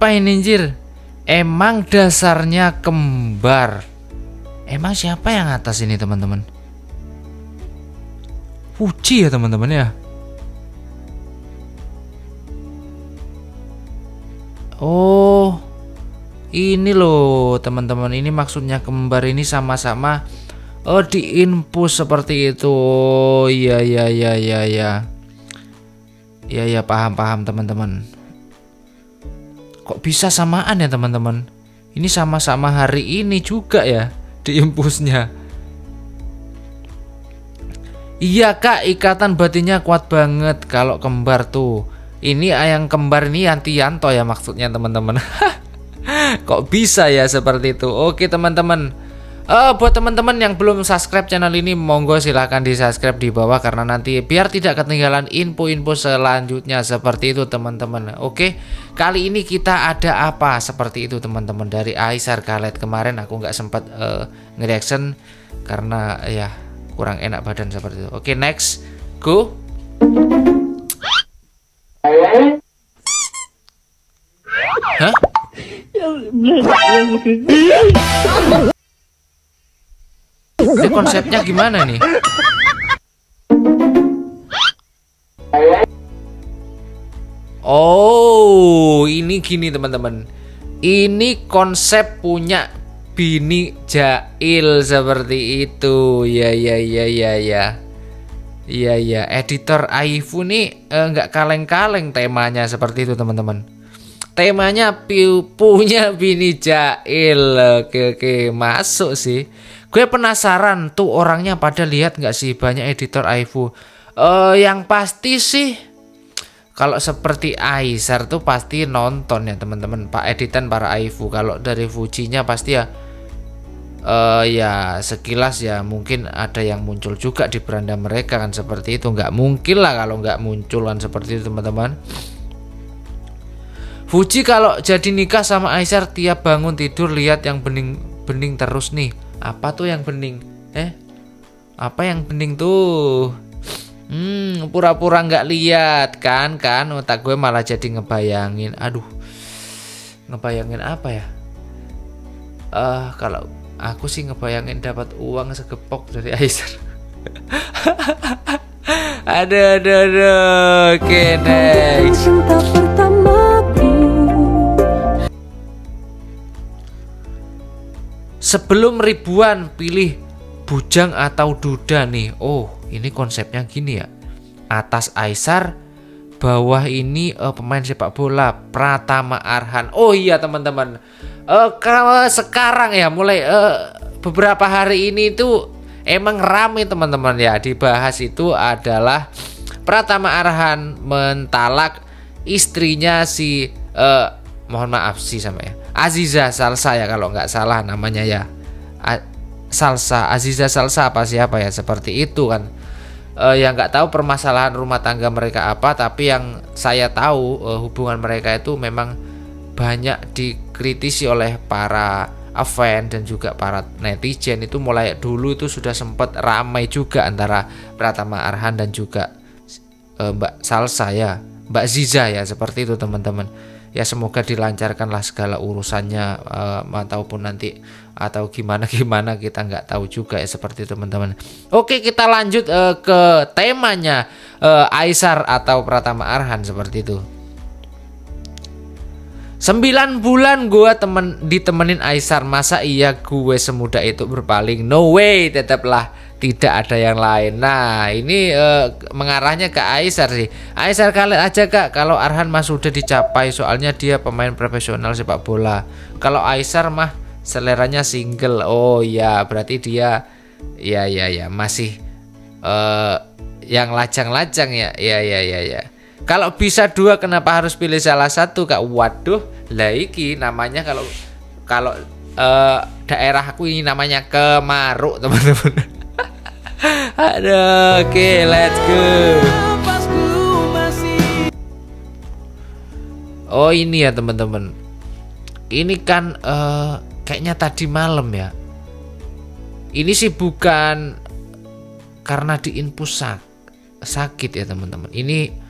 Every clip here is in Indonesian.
siapa ini anjir? Emang dasarnya kembar. Emang siapa yang atas ini teman-teman? Fuji ya teman-teman ya. Oh, ini loh teman-teman. Ini maksudnya kembar ini sama-sama diinpus seperti itu. Oh, iya iya iya iya iya. Iya ya, paham teman-teman. Kok bisa samaan ya teman-teman? Ini sama-sama hari ini juga ya diimpusnya. Iya kak, ikatan batinnya kuat banget kalau kembar tuh. Ini yang kembar ini Yantianto ya maksudnya teman-teman. Kok bisa ya seperti itu? Oke teman-teman. Buat teman-teman yang belum subscribe channel ini, monggo silahkan di subscribe di bawah karena nanti biar tidak ketinggalan info-info selanjutnya seperti itu teman-teman. Oke, kali ini kita ada apa seperti itu teman-teman dari Aisar Khaled. Kemarin aku nggak sempat nge-reaction karena ya kurang enak badan seperti itu. Oke, next, go. Hah? Ini konsepnya gimana nih? Oh, ini gini teman-teman. Ini konsep punya Bini Jail seperti itu. Ya ya ya ya ya. Iya ya, editor Aifu nih nggak kaleng-kaleng temanya seperti itu teman-teman. Temanya punya Bini Jail. Oke, masuk sih. Gue penasaran tuh orangnya pada lihat nggak sih banyak editor Aifu. Yang pasti sih kalau seperti Aisar tuh pasti nonton ya teman-teman. Pak editan para Aifu. Kalau dari Fujinya pasti ya ya sekilas ya mungkin ada yang muncul juga di beranda mereka kan seperti itu. Nggak mungkin lah kalau nggak muncul kan seperti itu teman-teman. Fuji kalau jadi nikah sama Aisar tiap bangun tidur lihat yang bening terus nih. Apa tuh yang bening? Apa yang bening tuh? Pura-pura nggak lihat kan otak gue malah jadi ngebayangin. Aduh, ngebayangin apa ya? Kalau aku sih ngebayangin dapat uang segepok dari Aisar. Aduh. Oke, next. Sebelum ribuan pilih bujang atau duda nih. Oh, ini konsepnya gini ya. Atas Aisar, bawah ini pemain sepak bola Pratama Arhan. Oh iya teman-teman. Kalau sekarang ya mulai beberapa hari ini itu emang rame teman-teman ya. Dibahas itu adalah Pratama Arhan mentalak istrinya si mohon maaf sih sama ya. Aziza Salsa ya kalau nggak salah namanya ya. Aziza Salsa apa siapa ya seperti itu kan. Yang nggak tahu permasalahan rumah tangga mereka apa, tapi yang saya tahu hubungan mereka itu memang banyak dikritisi oleh para fans dan juga para netizen. Itu mulai dulu itu sudah sempat ramai juga antara Pratama Arhan dan juga Mbak Salsa ya, Mbak Ziza ya seperti itu teman-teman. Ya semoga dilancarkanlah segala urusannya ataupun nanti atau gimana kita nggak tahu juga ya seperti itu teman-teman. Oke, kita lanjut ke temanya Aisar atau Pratama Arhan seperti itu. 9 bulan gue ditemenin Aisar, masa iya gue semudah itu berpaling? No way, tetaplah tidak ada yang lain. Nah ini mengarahnya ke Aisar sih. Aisar Khaled aja kak, kalau Arhan mah sudah dicapai, soalnya dia pemain profesional sepak bola. Kalau Aisar mah seleranya single. Oh ya, berarti dia ya masih yang lajang-lajang ya. Ya. Kalau bisa dua, kenapa harus pilih salah satu kak? Waduh, lah iki namanya kalau daerah aku ini namanya Kemaruk teman-teman. Aduh, oke, let's go. Oh ini ya teman-teman. Ini kan kayaknya tadi malam ya. Ini sih bukan karena diinfus sakit ya teman-teman. Ini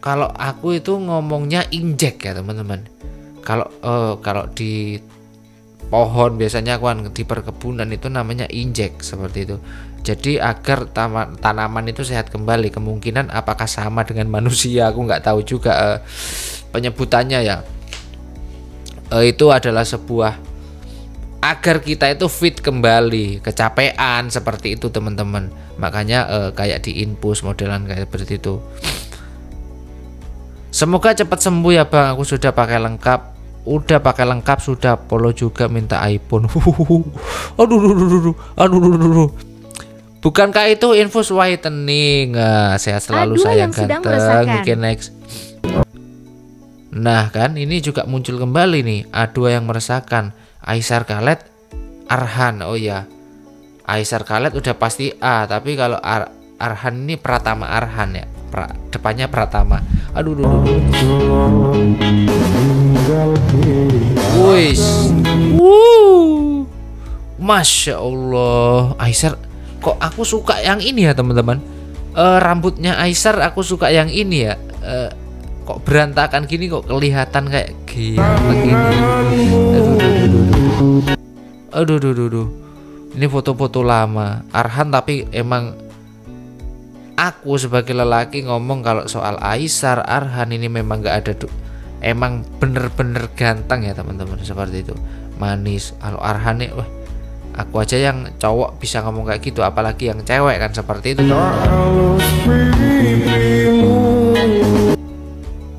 kalau aku itu ngomongnya injek ya teman-teman. kalau di pohon biasanya kan di perkebunan itu namanya injek seperti itu. Jadi agar tanaman itu sehat kembali. Kemungkinan apakah sama dengan manusia aku nggak tahu juga penyebutannya ya. Itu adalah sebuah agar kita itu fit kembali, kecapean seperti itu teman-teman. Makanya kayak di infus modelan kayak seperti itu. Semoga cepat sembuh ya bang, aku sudah pakai lengkap. Udah pakai lengkap, sudah Polo juga minta iPhone. Aduh. Bukankah itu infus whitening? Sehat selalu sayang ganteng. Oke, next. Nah kan ini juga muncul kembali nih A2 yang meresahkan. Aisar Khaled, Arhan. Oh ya, Aisar Khaled udah pasti A. Tapi kalau Arhan ini Pratama Arhan ya, depannya Pratama. Aduh. Wis. Masya Allah. Aisar, kok aku suka yang ini ya teman-teman. Rambutnya Aisar aku suka yang ini ya. Kok berantakan gini, kok kelihatan kayak gini. Aduh. Ini foto-foto lama Arhan, tapi emang aku sebagai lelaki ngomong kalau soal Aisar Arhan ini memang nggak ada emang bener-bener ganteng ya teman-teman, seperti itu, manis. Kalau Arhan nih, wah, aku aja yang cowok bisa ngomong kayak gitu, apalagi yang cewek kan seperti itu teman-teman.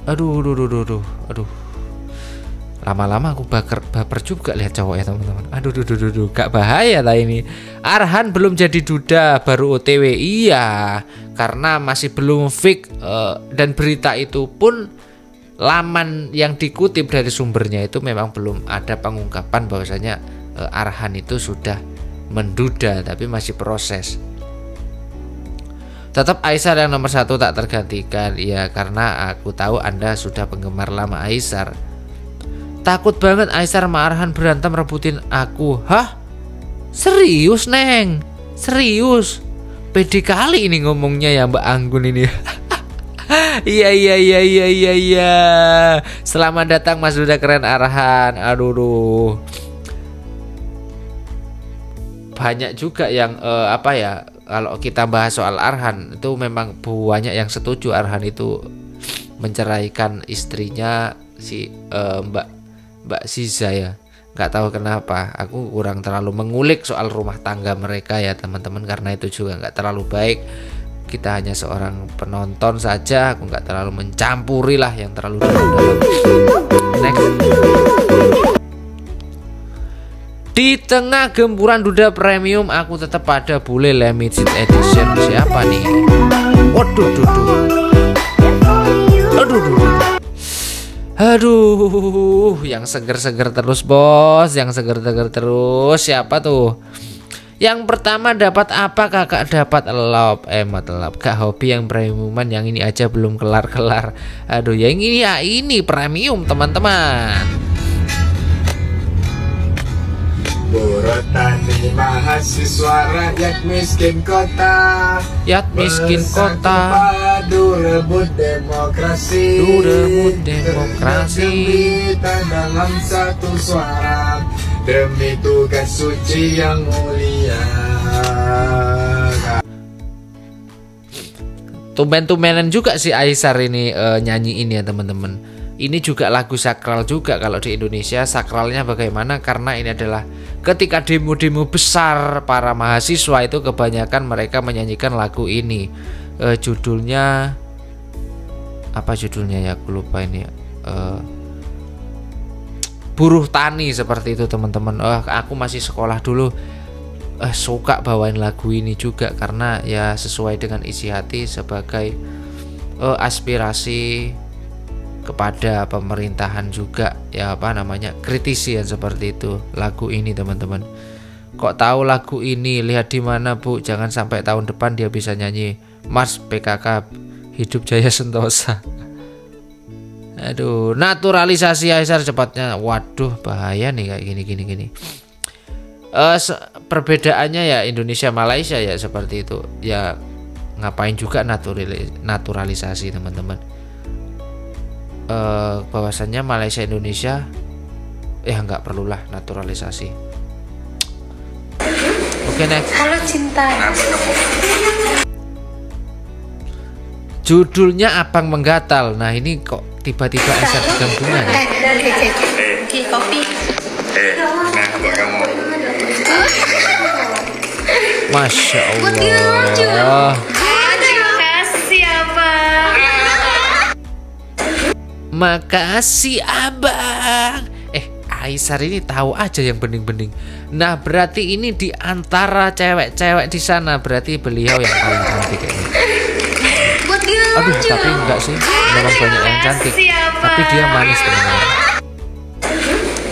Aduh. Lama-lama aku baper juga lihat cowok ya teman-teman. Aduh, gak bahaya lah ini. Arhan belum jadi duda, baru OTW. Iya, karena masih belum fix dan berita itu pun laman yang dikutip dari sumbernya itu memang belum ada pengungkapan bahwasanya Arhan itu sudah menduda, tapi masih proses. Tetap Aisar yang nomor 1 tak tergantikan. Ya karena aku tahu Anda sudah penggemar lama Aisar. Takut banget Aisar sama Arhan berantem rebutin aku. Hah? Serius Neng? Serius? Pede kali ini ngomongnya ya Mbak Anggun ini. Iya. Selamat datang Mas Duda keren Arhan. Aduh. Banyak juga yang kalau kita bahas soal Arhan itu memang banyak yang setuju Arhan itu menceraikan istrinya si Mbak Siza ya. Nggak tahu kenapa, aku kurang terlalu mengulik soal rumah tangga mereka ya teman-teman, karena itu juga nggak terlalu baik. Kita hanya seorang penonton saja, aku nggak terlalu mencampuri lah yang terlalu dalam. Next. Di tengah gempuran duda premium, aku tetap pada bule limited edition. Siapa nih? Aduh, yang seger-seger terus bos, yang seger-seger terus. Siapa tuh? Yang pertama dapat apa kakak? Dapat elop, gak hobi yang premiuman, yang ini aja belum kelar-kelar. Aduh, yang ini ya ini premium teman-teman. Buruh tani mahasiswa rakyat miskin kota, padu rebut demokrasi, kita dalam satu suara demi tugas suci yang mulia. Tumben-tumbenan juga si Aisar ini nyanyi ini ya teman-teman. Ini juga lagu sakral juga kalau di Indonesia. Sakralnya bagaimana? Karena ini adalah ketika demo-demo besar para mahasiswa itu kebanyakan mereka menyanyikan lagu ini. Judulnya apa judulnya ya? Aku lupa ini. Buruh Tani seperti itu teman-teman. Aku masih sekolah dulu. Suka bawain lagu ini juga karena ya sesuai dengan isi hati sebagai aspirasi kepada pemerintahan juga ya, kritisi yang seperti itu lagu ini teman-teman. Kok tahu lagu ini? Lihat di mana Bu? Jangan sampai tahun depan dia bisa nyanyi Mars PKK Hidup Jaya Sentosa. Aduh, naturalisasi Aisar cepatnya. Waduh, bahaya nih kayak gini. Perbedaannya ya Indonesia Malaysia ya seperti itu. Ya ngapain juga naturalisasi teman-teman. bahwasannya Malaysia Indonesia ya nggak perlulah naturalisasi. Oke, next. Halo cinta. Judulnya Abang Menggatal. Nah ini kok tiba-tiba Aisyah pegang bunga nih. Kopi. Nah, buat kamu. Masya Allah. Terima kasih abang. Makasih abang. Aisyah ini tahu aja yang bening-bening. Nah berarti ini di antara cewek-cewek di sana berarti beliau yang paling cantik ini. Aduh tapi enggak sih, memang banyak yang cantik. Tapi dia manis teman-teman.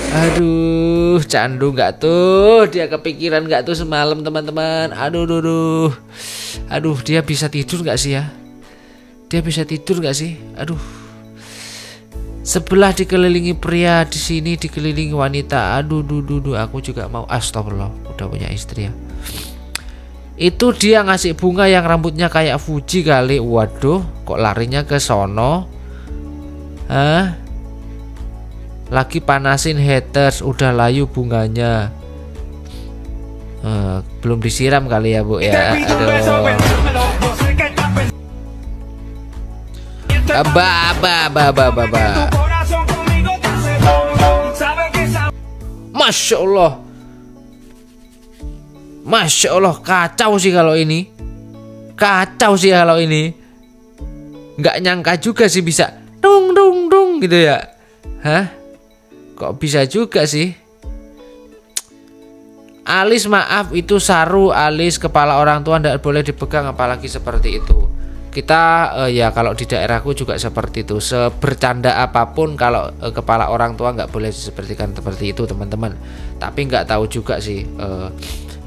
Aduh candu nggak tuh? Dia kepikiran nggak tuh semalam teman-teman? Aduh dia bisa tidur nggak sih ya? Dia bisa tidur nggak sih? Aduh. Sebelah dikelilingi pria, di sini dikelilingi wanita. Aduh, aku juga mau. Astagfirullah, udah punya istri ya. Itu dia ngasih bunga yang rambutnya kayak Fuji kali. Waduh, kok larinya ke sono? Hah? Lagi panasin haters, udah layu bunganya. Belum disiram kali ya, Bu ya. Aduh. Masya Allah. Masya Allah, kacau sih kalau ini. Kacau sih kalau ini. Nggak nyangka juga sih bisa dung gitu ya. Hah? Kok bisa juga sih? Alis maaf itu saru, alis kepala orang tua tidak boleh dipegang apalagi seperti itu. Kita ya kalau di daerahku juga seperti itu. Sebercanda apapun kalau kepala orang tua nggak boleh seperti itu teman-teman. Tapi nggak tahu juga sih.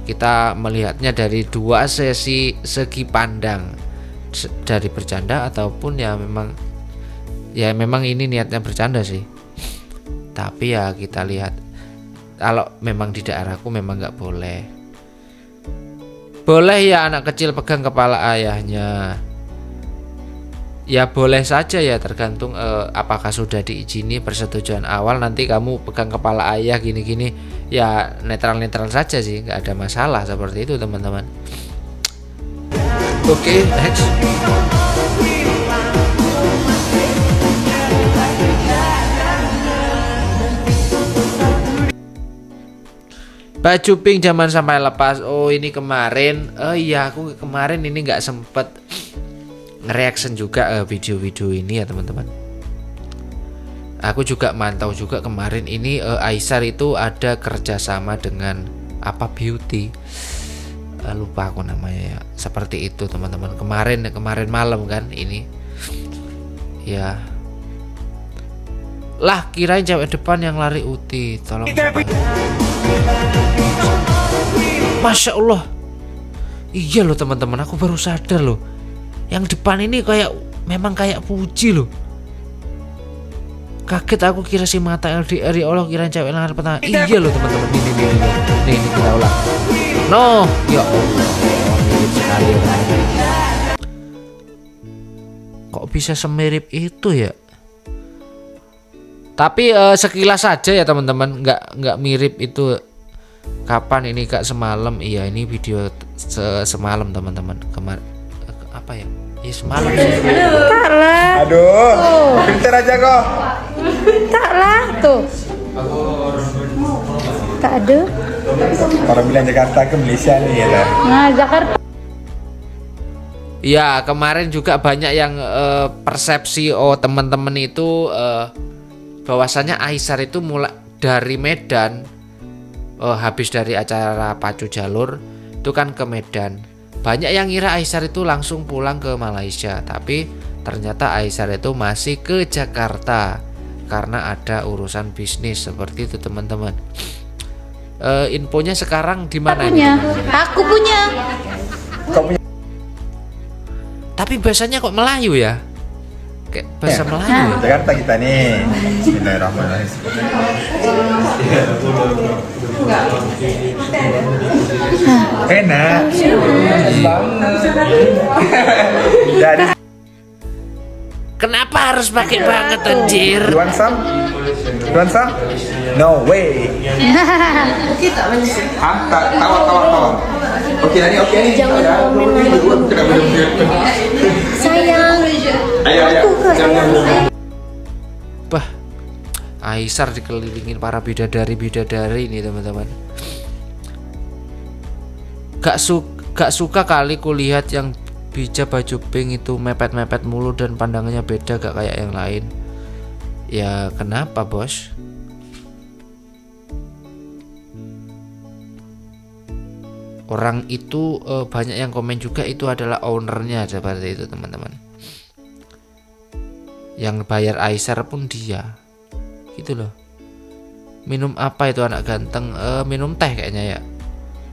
Kita melihatnya dari dua segi pandang, dari bercanda ataupun ya memang ini niatnya bercanda sih. Tapi ya kita lihat kalau memang di daerahku memang nggak boleh. Boleh ya anak kecil pegang kepala ayahnya. Ya boleh saja ya, tergantung apakah sudah diizini persetujuan awal. Nanti kamu pegang kepala ayah gini-gini, ya netral-netral saja sih, nggak ada masalah seperti itu teman-teman. Oke, next. Baju pink zaman sampai lepas. Oh ini kemarin, iya aku kemarin ini nggak sempet nge-reaction juga video-video ini ya teman-teman. Aku juga mantau juga kemarin ini Aisyah itu ada kerjasama dengan apa beauty, lupa aku namanya ya, seperti itu teman-teman. Kemarin malam kan ini ya lah, kirain cewek depan yang lari Uti. Tolong Masya Allah. Iya loh teman-teman, aku baru sadar loh, yang depan ini memang kayak Puji loh. Kaget aku, kira si mata LDR, ya Allah, kirain cewek lengan pertama. Iya loh teman-teman, ini kita ulang. No, ya Allah, mirip sekali. Kok bisa semirip itu ya? Tapi sekilas saja ya teman-teman, nggak mirip itu. Kapan ini Kak? Semalam. Iya ini video semalam teman-teman. Kemarin apa ya? Ya semalam sih. Tak lah. Aduh, pintar aja kok. Tak lah tuh. Tak ada. Orang bilang Jakarta ke Malaysia nih ya. Nah Jakarta. Ya kemarin juga banyak yang persepsi teman-teman itu bahwasanya Aisyah itu mulai dari Medan, habis dari acara pacu jalur itu kan ke Medan. Banyak yang ngira Aisyah itu langsung pulang ke Malaysia, tapi ternyata Aisyah itu masih ke Jakarta karena ada urusan bisnis seperti itu teman-teman. Infonya sekarang di mana ini? Aku punya. Tapi bahasanya kok Melayu ya? Kayak bahasa Melayu ya? Jakarta kita nih. Bismillahirrahmanirrahim. Enak. Kenapa harus pakai banget anjir? You want some? You want some? No way. Hah? Tawa. Oke nih. Jangan komen lagi. Sayang. Ayo. Jangan. Bah, Aisar dikelilingin para bidadari ini teman-teman. Gak suka kali kulihat yang bija baju pink itu mepet-mepet mulu dan pandangannya beda gak kayak yang lain. Ya kenapa bos? Orang itu banyak yang komen juga itu adalah ownernya seperti itu teman-teman. Yang bayar Aisar pun dia. Gitu loh. Minum apa itu anak ganteng? Minum teh kayaknya ya.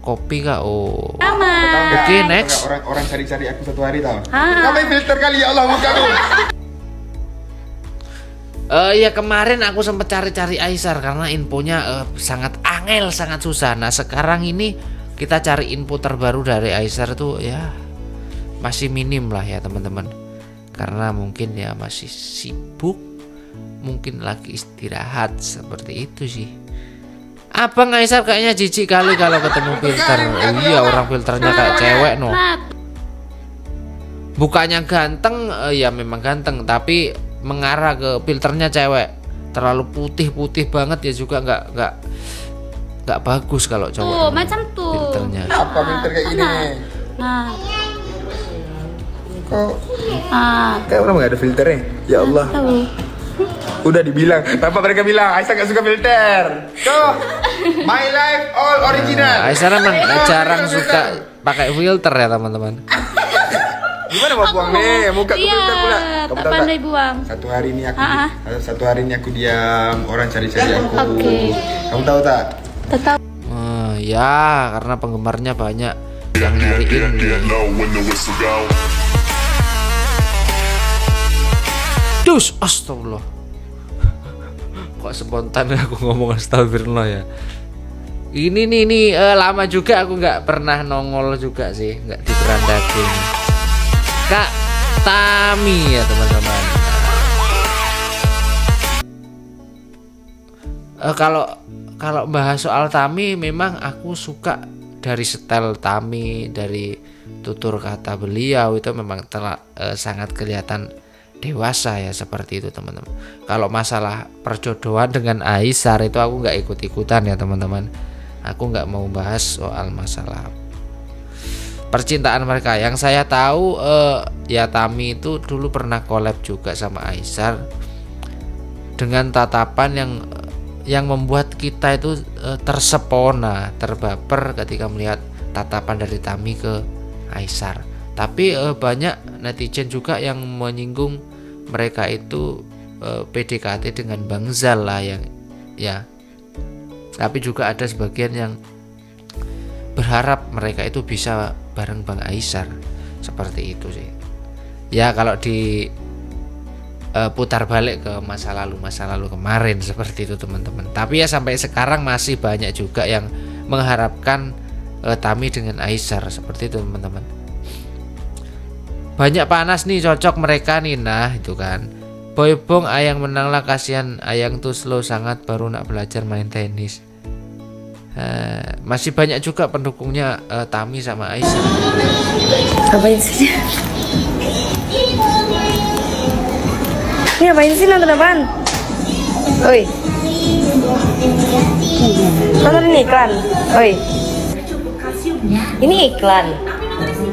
Kopi kah? Oh. Oke, next. Orang cari-cari aku satu hari tau. Ngapain filter kali ya Allah muka lu. Ya kemarin aku sempat cari-cari Aisar karena infonya sangat angel, sangat susah. Nah sekarang ini kita cari info terbaru dari Aisar tuh ya masih minim lah ya teman-teman. Karena mungkin ya masih sibuk, mungkin lagi istirahat seperti itu sih. Abang Aisar kayaknya jijik kali kalau ketemu filter. Iya orang filternya kayak cewek no. Bukannya ganteng, ya memang ganteng tapi mengarah ke filternya cewek. Terlalu putih banget ya juga nggak bagus kalau cowok. Tuh, macam tuh. Filternya. Apa filter kayak gini? Nah. Kok? Kayak orang nggak ada filternya? Ya Allah. Tahu. Udah dibilang. Apa mereka bilang? Aisyah nggak suka filter. Tuh. My life all original. Aisyah emang jarang suka pakai filter ya teman-teman. Gimana mau buang nih? Muka ke filter pula. Kamu tahu Pandai buang. Satu hari ini aku diam, orang cari-cari aku. Oke. Kamu tahu tak? Tetap. Ya karena penggemarnya banyak yang nyariin. Dus, astagfirullah. Kok spontan aku ngomong astagfirullah ya. Ini nih lama juga aku nggak pernah nongol juga sih, nggak di berandaging. Kak Tami ya teman-teman. Kalau bahas soal Tami memang aku suka dari setel Tami, dari tutur kata beliau itu memang sangat kelihatan dewasa ya seperti itu teman-teman. Kalau masalah perjodohan dengan Aisar itu aku nggak ikut-ikutan ya teman-teman. Aku nggak mau bahas soal masalah percintaan mereka. Yang saya tahu ya Tami itu dulu pernah collab juga sama Aisar dengan tatapan yang membuat kita itu tersepona, terbaper ketika melihat tatapan dari Tami ke Aisar. Tapi banyak netizen juga yang menyinggung mereka itu PDKT dengan Bang Zal lah yang ya. Tapi juga ada sebagian yang berharap mereka itu bisa bareng Bang Aisar. Seperti itu sih. Ya kalau di putar balik ke masa lalu kemarin seperti itu teman-teman. Tapi ya sampai sekarang masih banyak juga yang mengharapkan Tami dengan Aisar seperti itu teman-teman. Banyak panas nih cocok mereka nih. Nah itu kan Boybong Ayang menang lah, kasihan Ayang tuh slow sangat baru nak belajar main tenis. Masih banyak juga pendukungnya Tami sama Aisar. Ngapain sih? Ini ngapain sih nonton apaan? Oi. Nonton ini iklan. Oi. Ini iklan.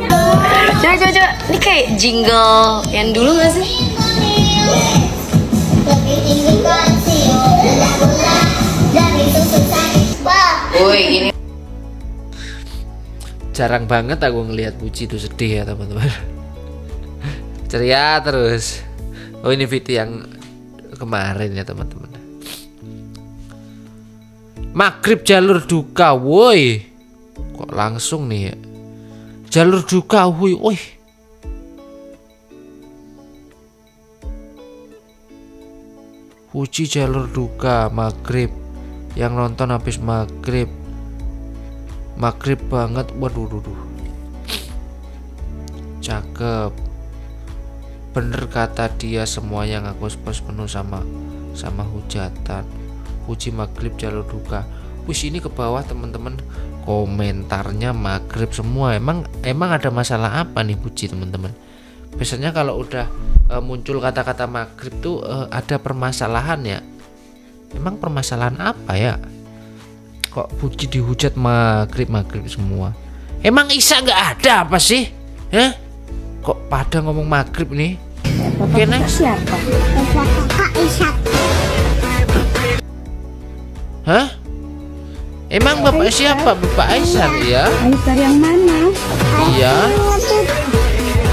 Coba. Ini kayak jingle yang dulu gak sih? Woi, gini. Jarang banget aku ngelihat Puji itu sedih ya teman-teman. Ceria terus. Oh ini video yang kemarin ya teman-teman. Maghrib jalur duka, woi. Kok langsung nih ya? Jalur duka, woi. Puji jalur duka maghrib. Yang nonton habis maghrib banget. Waduh. Cakep. Bener kata dia, semua yang aku post penuh sama hujatan, puji maghrib jalur duka. Wis ini ke bawah teman-teman, komentarnya maghrib semua. Emang ada masalah apa nih puji teman-teman? Biasanya kalau udah muncul kata-kata maghrib tuh ada permasalahan ya. Emang permasalahan apa ya? Kok puji dihujat maghrib semua? Emang Isa nggak ada apa sih? Hah? Kok pada ngomong maghrib nih? Oke, next. Siapa? Kak Isa. Hah? Emang bapak siapa? Bapak Aisar ya? Aisar yang mana? Iya.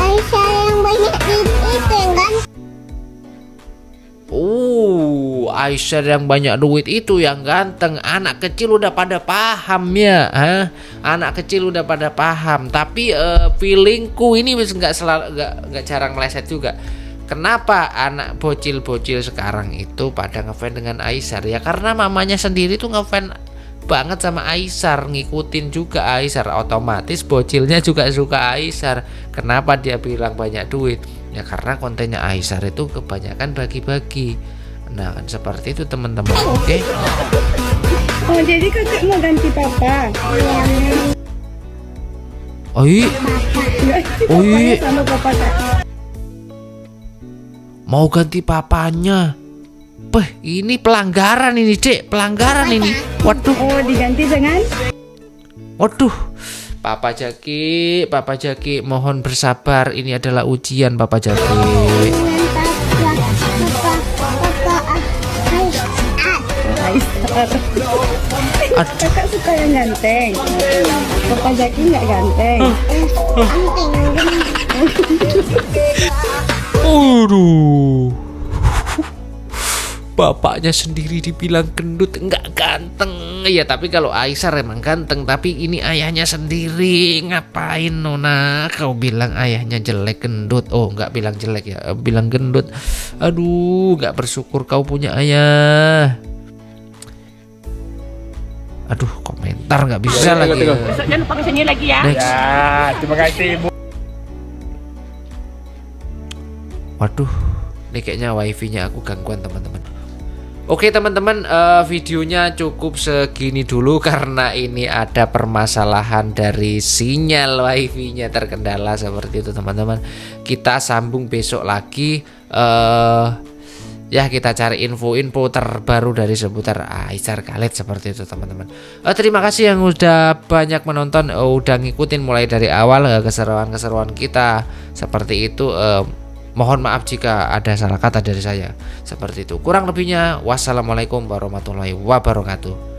Aisar yang banyak itu kan? Aisar yang banyak duit itu yang ganteng. Anak kecil udah pada paham ya, hah? Anak kecil udah pada paham. Tapi feelingku ini nggak jarang meleset juga. Kenapa anak bocil-bocil sekarang itu pada ngefans dengan Aisar? Ya karena mamanya sendiri tuh ngefans banget sama Aisar, ngikutin juga Aisar, otomatis bocilnya juga suka Aisar. Kenapa dia bilang banyak duit? Ya karena kontennya Aisar itu kebanyakan bagi-bagi. Nah kan seperti itu teman-teman. Oke. Oh jadi kakak mau ganti papa? Oh iya. Sama papa kak. Mau ganti papanya. Ini pelanggaran ini, Dek. Pelanggaran ini. Waduh. Oh, diganti dengan? Waduh. Papa Jaki, mohon bersabar. Ini adalah ujian Papa Jaki. Kakak suka yang ganteng. Papa Jaki nggak ganteng. Aduh. Bapaknya sendiri dibilang gendut, nggak ganteng. Ya tapi kalau Aisar emang ganteng, tapi ini ayahnya sendiri. Ngapain Nona kau bilang ayahnya jelek gendut? Oh nggak bilang jelek ya, bilang gendut. Aduh, nggak bersyukur kau punya ayah. Aduh, komentar nggak bisa lagi. Besok jangan lupa kesini lagi ya. Next. Ya, terima kasih Ibu. Waduh, ini kayaknya wifi-nya aku gangguan teman-teman. Oke teman-teman, videonya cukup segini dulu karena ini ada permasalahan dari sinyal wifi-nya terkendala seperti itu teman-teman. Kita sambung besok lagi. Ya kita cari info-info terbaru dari seputar Aisar Khalid seperti itu teman-teman. Terima kasih yang udah banyak menonton, udah ngikutin mulai dari awal keseruan-keseruan kita seperti itu. Mohon maaf jika ada salah kata dari saya seperti itu. Kurang lebihnya wassalamualaikum warahmatullahi wabarakatuh.